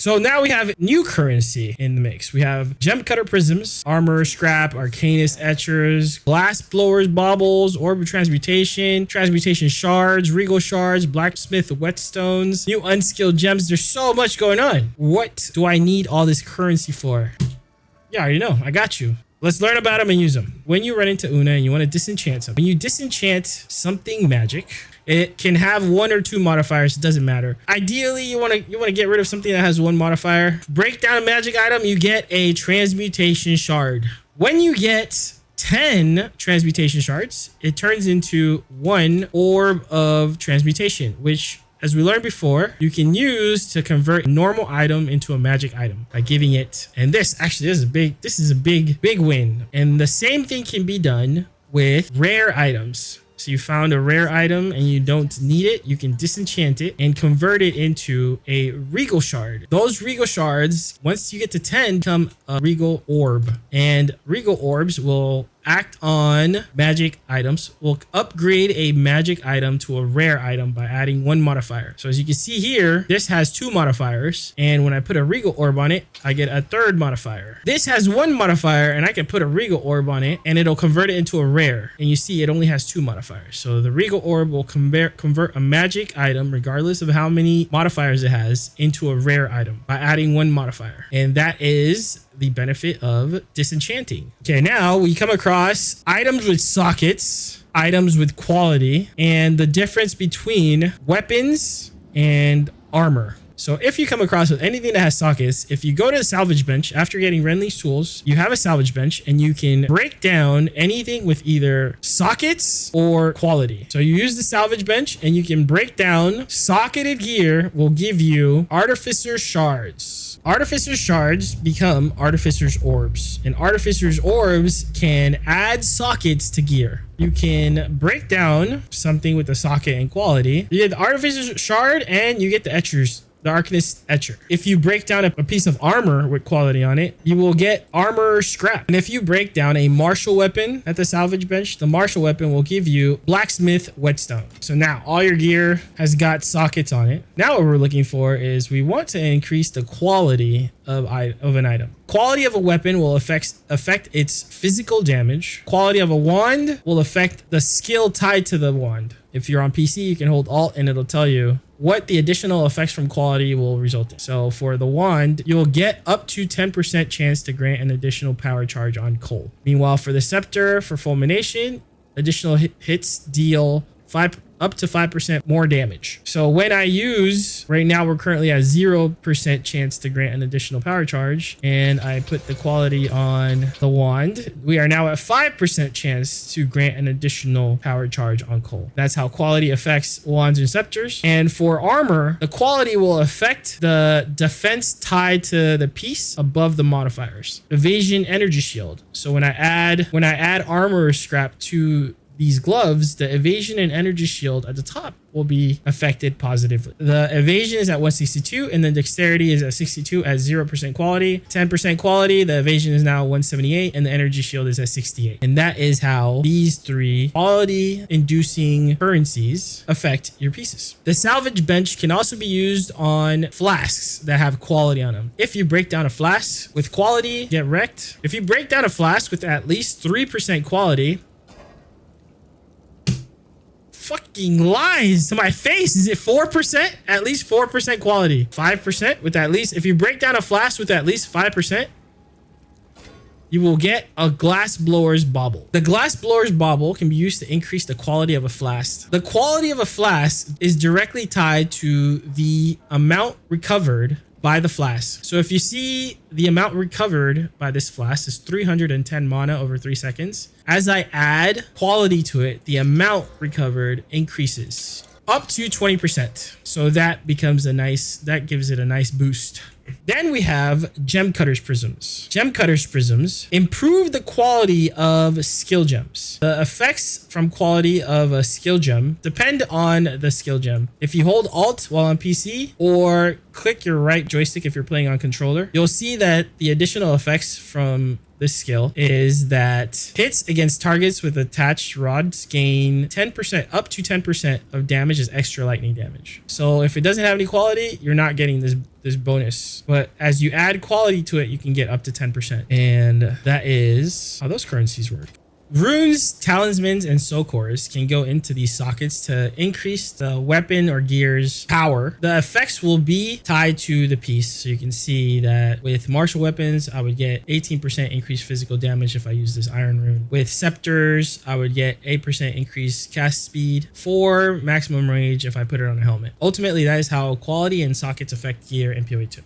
So now we have new currency in the mix. We have gem cutter prisms, armor scrap, arcanist etchers, glass blowers baubles, orb of transmutation, transmutation shards, regal shards, blacksmith whetstones, new unskilled gems. There's so much going on. What do I need all this currency for? Yeah, I already know. I got you. Let's learn about them and use them. When you run into Una and you want to disenchant something, when you disenchant something magic, it can have 1 or 2 modifiers. It doesn't matter. Ideally, you want to get rid of something that has 1 modifier. Break down a magic item, you get a transmutation shard. When you get 10 transmutation shards, it turns into 1 orb of transmutation, which, as we learned before, you can use to convert a normal item into a magic item by giving it. And this is a big win. And the same thing can be done with rare items. So you found a rare item and you don't need it, you can disenchant it and convert it into a regal shard. Those regal shards, once you get to 10, become a regal orb. And regal orbs will act on magic items, will upgrade a magic item to a rare item by adding 1 modifier. So as you can see here, this has 2 modifiers. And when I put a regal orb on it, I get a 3rd modifier. This has 1 modifier and I can put a regal orb on it and it'll convert it into a rare. And you see it only has 2 modifiers. So the regal orb will convert a magic item, regardless of how many modifiers it has, into a rare item by adding 1 modifier. And that is the benefit of disenchanting. Okay, now we come across items with sockets, items with quality, and the difference between weapons and armor. So if you come across with anything that has sockets, if you go to the salvage bench after getting Renly's tools, you have a salvage bench and you can break down anything with either sockets or quality. So you use the salvage bench and you can break down socketed gear will give you artificer shards. Artificer shards become artificer's orbs, and artificer's orbs can add sockets to gear. You can break down something with a socket and quality. You get the artificer's shard and you get the etchers. The Arcanist Etcher. If you break down a piece of armor with quality on it, you will get armor scrap. And if you break down a martial weapon at the salvage bench, the martial weapon will give you blacksmith whetstone. So now all your gear has got sockets on it. Now what we're looking for is we want to increase the quality of an item. Quality of a weapon will affect its physical damage. Quality of a wand will affect the skill tied to the wand. If you're on PC, you can hold Alt and it'll tell you what the additional effects from quality will result in. So for the wand, you'll get up to 10% chance to grant an additional power charge on coal. Meanwhile, for the scepter, for fulmination, additional hits deal up to 5% more damage. So when I use, right now we're currently at 0% chance to grant an additional power charge, and I put the quality on the wand, we are now at 5% chance to grant an additional power charge on coal. That's how quality affects wands and scepters. And for armor, the quality will affect the defense tied to the piece above the modifiers. Evasion energy shield. So when I add armor scrap to these gloves, the evasion and energy shield at the top will be affected positively. The evasion is at 162 and the dexterity is at 62 at 0% quality. 10% quality, the evasion is now 178 and the energy shield is at 68. And that is how these 3 quality inducing currencies affect your pieces. The salvage bench can also be used on flasks that have quality on them. If you break down a flask with quality, get wrecked. If you break down a flask with at least 3% quality, fucking lies to my face. Is it 4%? At least 4% quality. 5% with at least, if you break down a flask with at least 5%, you will get a glass blower's bauble. The glass blower's bauble can be used to increase the quality of a flask. The quality of a flask is directly tied to the amount recovered by the flask. So if you see the amount recovered by this flask is 310 mana over 3 seconds. As I add quality to it, the amount recovered increases up to 20%. So that gives it a nice boost. Then we have Gem Cutter's Prisms. Gem Cutter's Prisms improve the quality of skill gems. The effects from quality of a skill gem depend on the skill gem. If you hold Alt while on PC or click your right joystick if you're playing on controller, you'll see that the additional effects from this skill is that hits against targets with attached rods gain 10%, up to 10% of damage as extra lightning damage. So if it doesn't have any quality, you're not getting this bonus. But as you add quality to it, you can get up to 10%. And that is how those currencies work. Runes, talismans, and socors can go into these sockets to increase the weapon or gear's power. The effects will be tied to the piece. So you can see that with martial weapons, I would get 18% increased physical damage if I use this iron rune. With scepters, I would get 8% increased cast speed, 4 maximum range if I put it on a helmet. Ultimately, that is how quality and sockets affect gear in PoE2.